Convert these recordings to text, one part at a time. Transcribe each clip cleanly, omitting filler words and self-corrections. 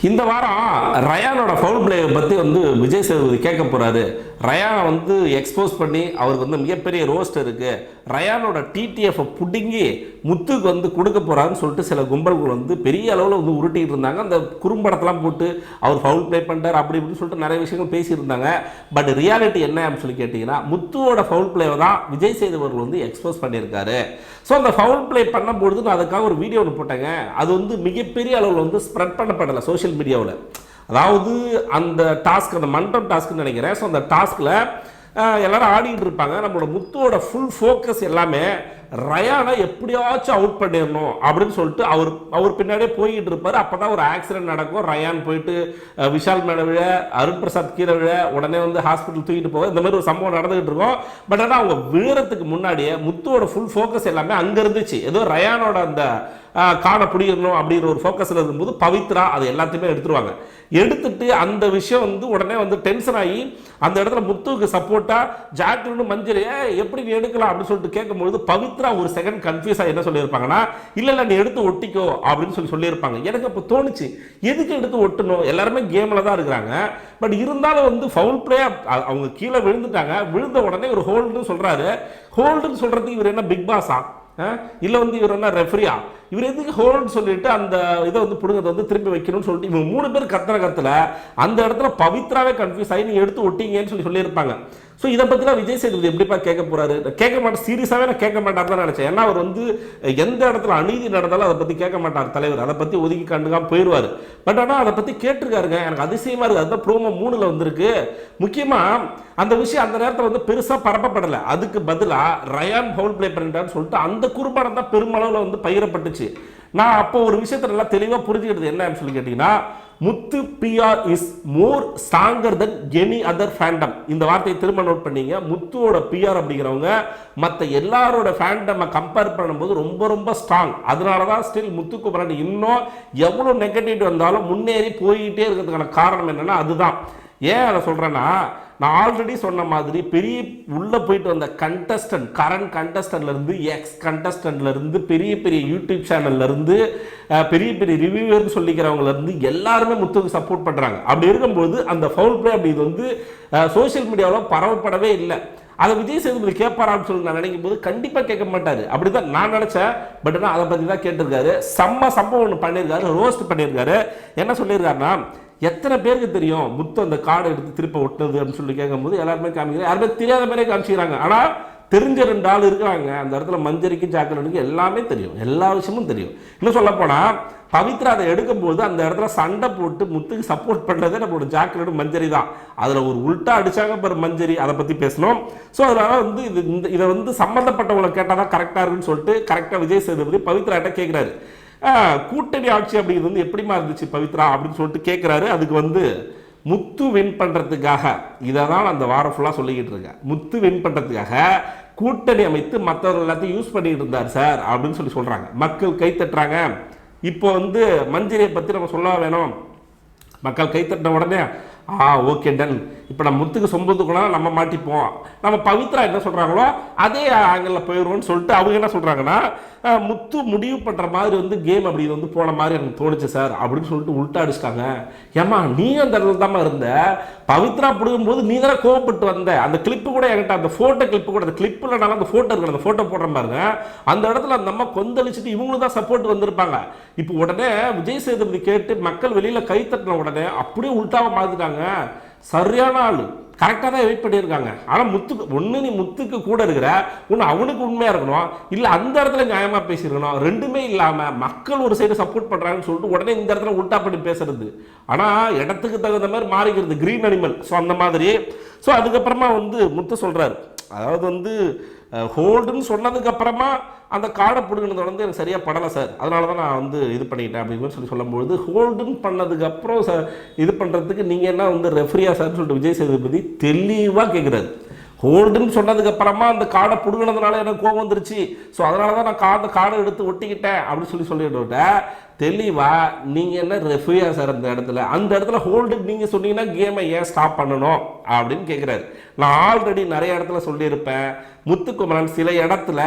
இந்த வாரம் ரயானோட ஃபவுல் பிளேயை பற்றி விஜய் சேதுபதி கேட்க போகிறாரு. ரயானை எக்ஸ்போஸ் பண்ணி அவருக்கு மிகப்பெரிய ரோஸ்ட் இருக்குது. ரயானோட டிடிஎஃப்பை பிடுங்கி முத்துக்கு கொடுக்க போகிறாருன்னு சொல்லிட்டு சில கும்பல்கள் பெரிய அளவில் உருட்டிகிட்டு இருந்தாங்க. அந்த குறும்படத்தெல்லாம் போட்டு அவர் ஃபவுல் ப்ளே பண்ணிட்டார் அப்படி இப்படின்னு சொல்லிட்டு நிறைய விஷயங்கள் பேசியிருந்தாங்க. பட் ரியாலிட்டி என்ன அப்படின்னு சொல்லி கேட்டிங்கன்னா, முத்துவோட ஃபவுல் பிளேவை தான் விஜய் சேதுபதி எக்ஸ்போஸ் பண்ணியிருக்காரு. ஸோ அந்த ஃபவுல் பிளே பண்ணும்பொழுது நான் அதுக்காக ஒரு வீடியோ ஒன்று போட்டேங்க. அது மிகப்பெரிய அளவில் ஸ்ப்ரெட் பண்ணப்படலை சோஷியல் மீடியாவில். அதாவது அந்த டாஸ்க், அந்த மன்றம் டாஸ்க்னு நினைக்கிறேன். ஸோ அந்த டாஸ்கில் எல்லாரும் ஆடிட்டு இருப்பாங்க. நம்மளோட முத்துவோட ஃபுல் ஃபோக்கஸ் எல்லாமே ரயானை எப்படியாச்சும் அவுட் பண்ணிடணும் அப்படின்னு சொல்லிட்டு அவர் பின்னாடியே போய்கிட்டு இருப்பார். அப்போ தான் ஒரு ஆக்சிடென்ட் நடக்கும். ரயான் போயிட்டு விஷால் மேலே விழ, அருண் பிரசாத் கீழே விழ, உடனே ஹாஸ்பிட்டல் தூக்கிட்டு போக, இந்த மாதிரி ஒரு சம்பவம் நடந்துகிட்டு இருக்கும். பட் ஆனால் அவங்க விழுறதுக்கு முன்னாடியே முத்துவோட ஃபுல் ஃபோக்கஸ் எல்லாமே அங்கே இருந்துச்சு. ஏதோ ரயானோட அந்த காண பிடிக்கணும் அப்படிங்கிற ஒரு ஃபோக்கஸில் இருக்கும்போது பவித்ரா அதை எல்லாத்தையுமே எடுத்துருவாங்க. எடுத்துட்டு அந்த விஷயம் உடனே டென்ஷன் ஆகி அந்த இடத்துல முத்துவுக்கு சப்போர்ட்டாக ஜாக்லின் மஞ்சள் எப்படி நீ எடுக்கலாம் அப்படின்னு சொல்லிட்டு கேட்கும்போது பவித்ரா ஒரு செகண்ட் கன்ஃபியூஸ் ஆகி என்ன சொல்லியிருப்பாங்கன்னா, இல்லை நீ எடுத்து ஒட்டிக்கோ அப்படின்னு சொல்லியிருப்பாங்க. எனக்கு அப்போ தோணுச்சு, எதுக்கு எடுத்து ஒட்டணும், எல்லாருமே கேமில் தான் இருக்கிறாங்க. பட் இருந்தாலும் ஃபவுல் பிளே அவங்க கீழே விழுந்துட்டாங்க. விழுந்த உடனே ஒரு ஹோல்டுன்னு சொல்கிறாரு. ஹோல்டுன்னு சொல்கிறதுக்கு இவர் என்ன பிக் பாஸா இல்லை இவர் என்ன ரெஃப்ரியா? இவர் எதுக்கு ஹோல்டு சொல்லிட்டு அந்த இதை பிடுங்கதை திரும்பி வைக்கணும்னு சொல்லிட்டு இவங்க 3 பேர் கத்துற அந்த இடத்துல பவித்ராவே கன்ஃபியூஸ் ஆகி நீ எடுத்து ஒட்டிங்கன்னு சொல்லியிருப்பாங்க. ஸோ இதை பற்றிலாம் விஜய் சேதுபதி எப்படிப்பா கேட்க போறாரு? கேட்க மாட்டேன், சீரியஸாகவே நான் கேட்க மாட்டார் தான் நினச்சேன். ஏன்னா அவர் எந்த இடத்துல அநீதி நடந்தாலும் அதை பற்றி கேட்க மாட்டார் தலைவர். அதை பற்றி ஒதுக்கி கண்டுக்காம போயிடுவார். பட் ஆனால் அதை பற்றி கேட்டிருக்காருங்க. எனக்கு அதிசயமாக இருக்குது. அதுதான் ப்ரோமோ 3ல் வந்திருக்கு. முக்கியமாக அந்த விஷயம் அந்த நேரத்தில் பெருசாக பரப்பப்படலை. அதுக்கு பதிலாக ரயான் ஃபவுல் பிளே பண்ணிட்டான்னு சொல்லிட்டு அந்த குறும்படம் தான் பெருமளவில் பகிரப்பட்டுச்சு. நான் அப்போ ஒரு விஷயத்தை நல்லா தெளிவாக புரிஞ்சுக்கிறது என்னன்னு சொல்லி கேட்டிங்கன்னா, முத்து PR is more stronger then any other Phantom. இந்த வார்த்தையை திரும்ப நோட் பண்ணீங்க. முத்துவோட PR அப்படிங்கிறவங்க மற்ற எல்லாரோட ஃபேண்டமை கம்பேர் பண்ணும்போது ரொம்ப ரொம்ப ஸ்ட்ராங். அதனால தான் ஸ்டில் முத்துக்கு பின்னாடி இன்னும் எவ்வளோ நெகட்டிவ் வந்தாலும் முன்னேறி போய்கிட்டே இருக்கிறதுக்கான காரணம் என்னன்னா அதுதான். ஏன் அதை சொல்கிறேன்னா, நான் ஆல்ரெடி சொன்ன மாதிரி பெரிய உள்ளே போயிட்டு வந்த கண்டஸ்டன்ட், கரண்ட் கண்டஸ்டன்ட்லேருந்து எக்ஸ் கண்டஸ்டன்ட்லேருந்து பெரிய பெரிய யூடியூப் சேனல்லேருந்து பெரிய பெரிய ரிவ்யூவர்னு சொல்லிக்கிறவங்கலேருந்து எல்லாருமே முத்துக்கு சப்போர்ட் பண்ணுறாங்க. அப்படி இருக்கும்போது அந்த ஃபவுல் பிளே அப்படி இது சோஷியல் மீடியாவில் பரவப்படவே இல்லை. அதை விஜய் சேதுபதி கேட்பாரான்னு சொல்லி நான் நினைக்கும் போது கண்டிப்பாக கேட்க மாட்டார். அப்படி தான் நான் நினச்சேன். பட் ஆனால் அதை பற்றி தான் கேட்டிருக்காரு. சம்பவம் ஒன்று பண்ணியிருக்காரு, ரோஸ்ட் பண்ணியிருக்காரு. என்ன சொல்லியிருக்காருன்னா, எத்தனை பேருக்கு தெரியும் முத்து அந்த கார்டை எடுத்து திருப்ப ஒட்டுனது அப்படின்னு சொல்லி கேட்கும்போது எல்லாருமே காமிக்கிறாங்க. யாருமே தெரியாத மாதிரியே காமிச்சிக்கிறாங்க. ஆனால் தெரிஞ்ச 2 ஆள் இருக்கிறாங்க அந்த இடத்துல. மஞ்சரிக்கு ஜாக்கலனுக்கு எல்லாமே தெரியும், எல்லா விஷயமும் தெரியும். இன்னும் சொல்ல போனால் பவித்ரா அதை எடுக்கும்போது அந்த இடத்துல சண்டை போட்டு முத்துக்கு சப்போர்ட் பண்ணதே நம்மளோட ஜாக்கலனும் மஞ்சரி தான். அதில் ஒரு உல்ட்டா அடிச்சாங்க பாரு மஞ்சரி, அதை பற்றி பேசணும். ஸோ அதனால இதை சம்மந்தப்பட்டவங்களை கேட்டால் தான் கரெக்டாக இருக்குன்னு சொல்லிட்டு கரெக்டாக விஜய் சேதுபதி பவித்ராட்ட கேட்குறாரு. கூட்டணி ஆட்சி அப்படிங்கிறது எப்படிமா இருந்துச்சு பவித்ரா அப்படின்னு சொல்லிட்டு கேட்குறாரு. அதுக்கு முத்து வின் பண்ணுறதுக்காக இதை தான் அந்த வாரம் ஃபுல்லாக சொல்லிக்கிட்டு இருக்கேன். முத்து வின் பண்ணுறதுக்காக கூட்டணி அமைத்து மற்றவர்கள் எல்லாத்தையும் யூஸ் பண்ணிட்டு இருந்தார் சார் அப்படின்னு சொல்கிறாங்க. மக்கள் கை தட்டுறாங்க. இப்போ மஞ்சரியை பற்றி நம்ம சொல்ல வேணும். மக்கள் கை தட்டின உடனே ஓகே டன், இப்போ நம்ம முத்துக்கு சொம்பதுக்குனா நம்ம மாட்டிப்போம், நம்ம பவித்ரா என்ன சொல்கிறாங்களோ அதே ஆங்கிளில் போயிடுவோம்னு சொல்லிட்டு அவங்க என்ன சொல்கிறாங்கன்னா, முத்து முடிவு பண்ணுற மாதிரி கேம் அப்படி போன மாதிரி எனக்கு தோணுச்சு சார் அப்படின்னு சொல்லிட்டு உள்ட்டா அடிச்சிட்டாங்க. ஏமா நீ அந்த இடத்துல தான் இருந்த, பவித்ரா பிடுங்கும்போது நீ தானே கோவப்பட்டு வந்த. அந்த கிளிப்பு கூட என்கிட்ட, அந்த ஃபோட்டோ கிளிப்பு கூட, அந்த கிளிப்பில்னாலும் அந்த ஃபோட்டோ இருக்கிற அந்த ஃபோட்டோ போடுற பாருங்க. அந்த இடத்துல அந்த அம்மா கொந்தளிச்சுட்டு இவங்களுக்கு தான் சப்போர்ட் வந்திருப்பாங்க. இப்போ உடனே விஜய் சேதுபதி கேட்டு மக்கள் வெளியில் கை தட்டின உடனே அப்படியே உள்ட்டாவை மாற்றிட்டாங்க. சரியான ஆள், கரெக்டாக தான் வெயிட் பண்ணியிருக்காங்க. ஆனால் முத்துக்கு நீ முத்துக்கு கூட இருக்கிற ஒன்று அவனுக்கு உண்மையாக இருக்கணும், இல்லை அந்த இடத்துல நியாயமாக பேசியிருக்கணும். ரெண்டுமே இல்லாமல் மக்கள் ஒரு சைடு சப்போர்ட் பண்ணுறாங்கன்னு சொல்லிட்டு உடனே இந்த இடத்துல உல்ட்டா பண்ணி பேசுறது. ஆனால் இடத்துக்கு தகுந்த மாதிரி மாறிக்கிறது, கிரீன் அனிமல். ஸோ அந்த மாதிரி. ஸோ அதுக்கப்புறமா முத்து சொல்கிறாரு, அதாவது ஹோல்டுன்னு சொன்னதுக்கப்புறமா அந்த கார்டை பிடுங்கினது எனக்கு சரியாக படலை சார், அதனால தான் நான் இது பண்ணிட்டேன் அப்படின்னு சொல்லும்போது, ஹோல்டுன்னு பண்ணதுக்கப்புறம் இது பண்ணுறதுக்கு நீங்கள் என்ன ரெஃப்ரியா சார்னு சொல்லிட்டு விஜய் சேதுபதி தெளிவாக கேட்குறாரு. ஹோல்டுன்னு சொன்னதுக்கப்புறமா அந்த கார்டை பிடுங்கினதுனால எனக்கு கோபம் வந்துருச்சு, ஸோ அதனால தான் நான் அந்த கார்டை எடுத்து ஒட்டிக்கிட்டேன் அப்படின்னு சொல்லிட்டு தெளிவாக நீங்கள் என்ன ரெஃப்ரியா சார் அந்த இடத்துல ஹோல்டுக்கு நீங்கள் சொன்னீங்கன்னா கேமை ஏன் ஸ்டாப் பண்ணணும் அப்படின்னு கேட்குறாரு. நான் ஆல்ரெடி நிறைய இடத்துல சொல்லியிருப்பேன், முத்துக்குமரன் சில இடத்துல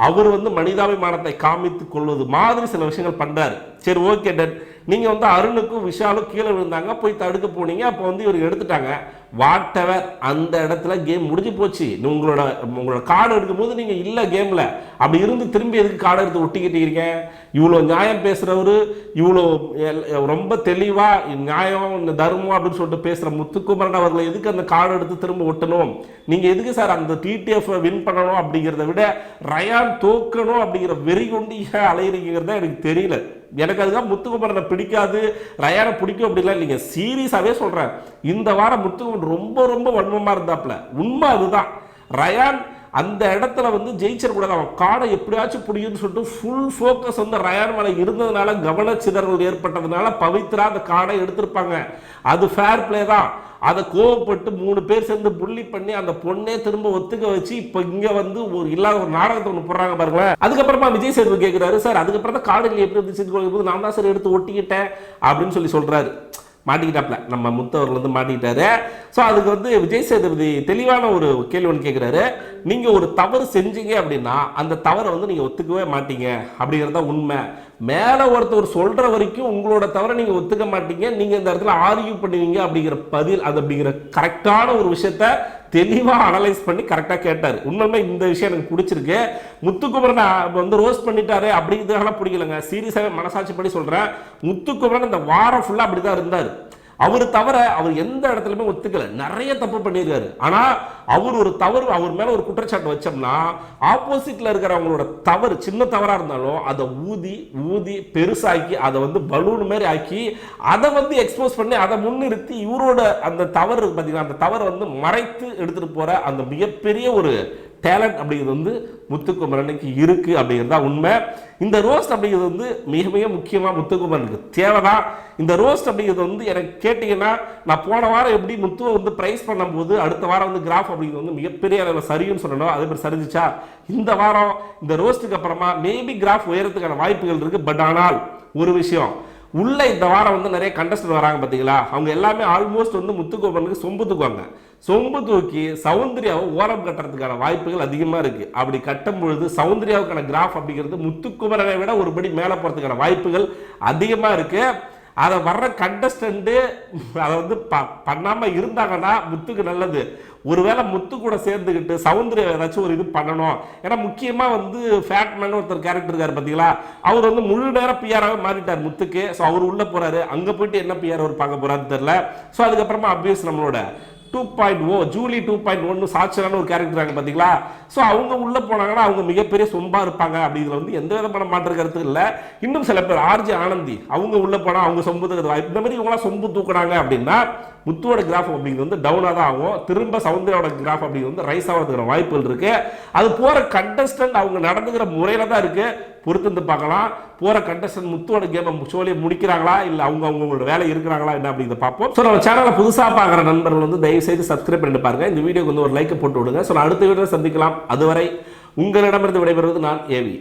அவர் வந்து மனிதாபிமானத்தை காமித்துக் கொள்வது மாதிரி சில விஷயங்கள் பண்றாரு. சரி, ஓகே டன். நீங்க வந்து அருணுக்கும் விஷாலும் கீழே விழுந்தாங்க, போய் தடுக்க போனீங்க, அப்போ வந்து இவருக்கு எடுத்துட்டாங்க. வாட் எவர், அந்த இடத்துல கேம் முடிஞ்சு போச்சு. உங்களோட கார்டு எடுக்கும்போது நீங்க இல்ல கேம்ல, அப்படி இருந்து திரும்பி எதுக்கு கார்டு எடுத்து ஒட்டிக்கிட்டு இருக்கீங்க? இவ்வளோ நியாயம் பேசுறவரு, இவ்வளோ ரொம்ப தெளிவா நியாயம் தர்மம் அப்படின்னு சொல்லிட்டு பேசுற முத்துக்குமரன் அவர்களை எதுக்கு அந்த கார்டு எடுத்து திரும்ப ஒட்டணும்? நீங்க எதுக்கு சார் அந்த டிடிஎஃப் வின் பண்ணணும் அப்படிங்கிறத விட ரயான் தோக்கணும் அப்படிங்கிற வெறி கொண்டிய அலையிறீங்கிறத எனக்கு தெரியல. எனக்கு அதுதான் முத்துக்குமரனை பிடிக்காது, ரயானை பிடிக்கும் அப்படிலாம் இல்லைங்க. சீரியஸாவே சொல்றேன், இந்த வாரம் முத்துக்குமரன் ரொம்ப ரொம்ப வன்மமா இருந்தாப்ல. உண்மை அதுதான். ரயான் அந்த இடத்துல வந்து ஜெயிச்சிடக்கூடாது, அவன் காடை எப்படியாச்சும் பிடிக்குன்னு சொல்லிட்டு ஃபுல் ஃபோக்கஸ் வந்து ரயான் மேலே இருந்ததுனால, கவனச்சிதறல் ஏற்பட்டதுனால பவித்ரா அந்த காடை எடுத்திருப்பாங்க. அது ஃபேர் பிளே தான். அதை கோவப்பட்டு 3 பேர் சேர்ந்து புள்ளி பண்ணி அந்த பொண்ணே திரும்ப ஒத்துக்க வச்சு இப்போ இங்கே வந்து ஒரு இல்லாத ஒரு நாடகத்தை ஒன்று போடுறாங்க பாருங்களேன். அதுக்கப்புறமா விஜய் சேதுபதி கேட்குறாரு, சார் அதுக்கப்புறம் தான் காடுகள் எப்படி இருந்துச்சு, நான் தான் சார் எடுத்து ஒட்டிக்கிட்டேன் அப்படின்னு சொல்றாரு. மாட்டிக்கிட்டாப்ல நம்ம முத்தவர்கள் வந்து மாட்டிக்கிட்டாரு. ஸோ அதுக்கு வந்து விஜய் சேதுபதி தெளிவான ஒரு கேள்வி ஒன்று கேட்குறாரு. நீங்கள் ஒரு தவறு செஞ்சீங்க அப்படின்னா அந்த தவறை வந்து நீங்கள் ஒத்துக்கவே மாட்டீங்க அப்படிங்கிறத உண்மை. மேலே ஒருத்தர் சொல்கிற வரைக்கும் உங்களோட தவறை நீங்கள் ஒத்துக்க மாட்டீங்க, நீங்கள் இந்த இடத்துல ஆர்கியூ பண்ணுவீங்க அப்படிங்கிற பதில், அது அப்படிங்கிற கரெக்டான ஒரு விஷயத்த தெளிவாக அனலைஸ் பண்ணி கரெக்டாக கேட்டார். உண்மையுமே இந்த விஷயம் எனக்கு பிடிச்சிருக்கு. முத்துக்குமரன் வந்து ரோஸ்ட் பண்ணிட்டாரு அப்படிங்கிறதுனால பிடிக்கலங்க. சீரியஸாகவே மனசாட்சி படி சொல்கிறேன், முத்துக்குமரன் இந்த வாரம் ஃபுல்லாக அப்படி தான் இருந்தார். அவர் தவிர அவர் எந்த இடத்துலையுமே ஒத்துக்கல, நிறைய தப்பு பண்ணியிருக்காரு. ஆனால் அவர் ஒரு தவறு, அவர் மேலே ஒரு குற்றச்சாட்டு வச்சோம்னா ஆப்போசிட்டில் இருக்கிறவங்களோட தவறு சின்ன தவறாக இருந்தாலும் அதை ஊதி ஊதி பெருசாக்கி அதை வந்து பலூன் மாதிரி ஆக்கி அதை வந்து எக்ஸ்போஸ் பண்ணி அதை முன்னிறுத்தி இவரோட அந்த தவறு பார்த்தீங்கன்னா அந்த தவறை வந்து மறைத்து எடுத்துகிட்டு போகிற அந்த மிகப்பெரிய ஒரு டேலண்ட் அப்படிங்கிறது வந்து முத்துக்குமரனுக்கு இருக்கு அப்படிங்கிறது தான் உண்மை. இந்த ரோஸ்ட் அப்படிங்கிறது வந்து மிக மிக முக்கியமாக முத்துக்குமரனுக்கு தேவைதான். இந்த ரோஸ்ட் அப்படிங்கிறது வந்து எனக்கு கேட்டிங்கன்னா, நான் போன வாரம் எப்படி முத்துவை வந்து ப்ரைஸ் பண்ணும்போது அடுத்த வாரம் வந்து கிராஃப் அப்படிங்கிறது வந்து மிகப்பெரிய அளவில் சரின்னு சொல்லணும், அதே மாதிரி சரிஞ்சிச்சா? இந்த வாரம் இந்த ரோஸ்ட்டுக்கு அப்புறமா மேபி கிராஃப் உயரத்துக்கான வாய்ப்புகள் இருக்குது. பட் ஆனால் ஒரு விஷயம், உள்ள இந்த வாரம் வந்து நிறைய கண்டஸ்டன்ட் வராங்க பார்த்தீங்களா, அவங்க எல்லாமே ஆல்மோஸ்ட் வந்து முத்துக்குமரனுக்கு சொம்பு தூக்குவாங்க. சொம்பு தூக்கி சௌந்தர்யாவை ஓரம் கட்டுறதுக்கான வாய்ப்புகள் அதிகமாக இருக்குது. அப்படி கட்டும் பொழுது சௌந்தர்யாவுக்கான கிராஃப் அப்படிங்கிறது முத்துக்குமரனை விட ஒருபடி மேலே போகிறதுக்கான வாய்ப்புகள் அதிகமாக இருக்குது. அதை வர்ற கண்டஸ்டண்ட்டு அதை வந்து பண்ணாமல் இருந்தாங்கன்னா முத்துக்கு நல்லது. ஒருவேளை முத்து கூட சேர்ந்துக்கிட்டு சௌந்தர்யா ஏதாச்சும் ஒரு இது பண்ணணும். ஏன்னா முக்கியமாக வந்து ஃபேட்மேன் ஒருத்தர் கேரக்டர் இருக்கார் பார்த்தீங்களா, அவர் வந்து முழு நேரம் பிஆராகவே மாறிட்டார் முத்துக்கு. ஸோ அவர் உள்ளே போகிறாரு, அங்கே போயிட்டு என்ன பிஆர் அவர் பார்க்க போகிறாருன்னு தெரில. ஸோ அதுக்கப்புறமா அப்வியஸ் நம்மளோட 2.0 ஜூலி 2.1 சாட்சியான ஒரு கேரக்டர் இருக்காங்க பார்த்தீங்களா. ஸோ அவங்க உள்ளே போனாங்கன்னா அவங்க மிகப்பெரிய சொம்பா இருப்பாங்க. அப்படிங்கிறது வந்து எந்த விதமான மாற்று கருத்து இல்லை. இன்னும் சில பேர் ஆர்ஜி ஆனந்தி அவங்க உள்ளே போனால் அவங்க சொம்பு தூக்குறது வாய்ப்பு. இந்த மாதிரி இவங்களாம் சொம்பு தூக்குறாங்க அப்படின்னா முத்துவோட கிராஃப் அப்படிங்கிறது வந்து டவுனாக தான் ஆகும். திரும்ப சௌந்தர்யாவோட கிராஃப் அப்படிங்கிறது வந்து ரைஸ் ஆகிறதுக்கான வாய்ப்புகள் இருக்கு. அது போகிற கண்டஸ்டன்ட் அவங்க நடந்துக்கிற முறையில தான் இருக்கு. பொறுத்து பார்க்கலாம், போகிற கண்டஸ்டன்ட் முத்துவோட கேமை ஷோலியை முடிக்கிறாங்களா இல்லை அவங்களோட வேலை இருக்கிறாங்களா என்ன அப்படிங்கிறத பார்ப்போம். ஸோ நம்ம சேனலை புதுசாக பார்க்குற நண்பர்கள் வந்து தயவு செய்து சப்ஸ்கிரைப் பண்ணிட்டு பாருங்க. இந்த வீடியோக்கு வந்து ஒரு லைக்கை போட்டு விடுங்க. ஸோ நான் அடுத்த வீடியோ சந்திக்கலாம். அதுவரை உங்களிடமிருந்து விடைபெறுவது நான் ஏவி.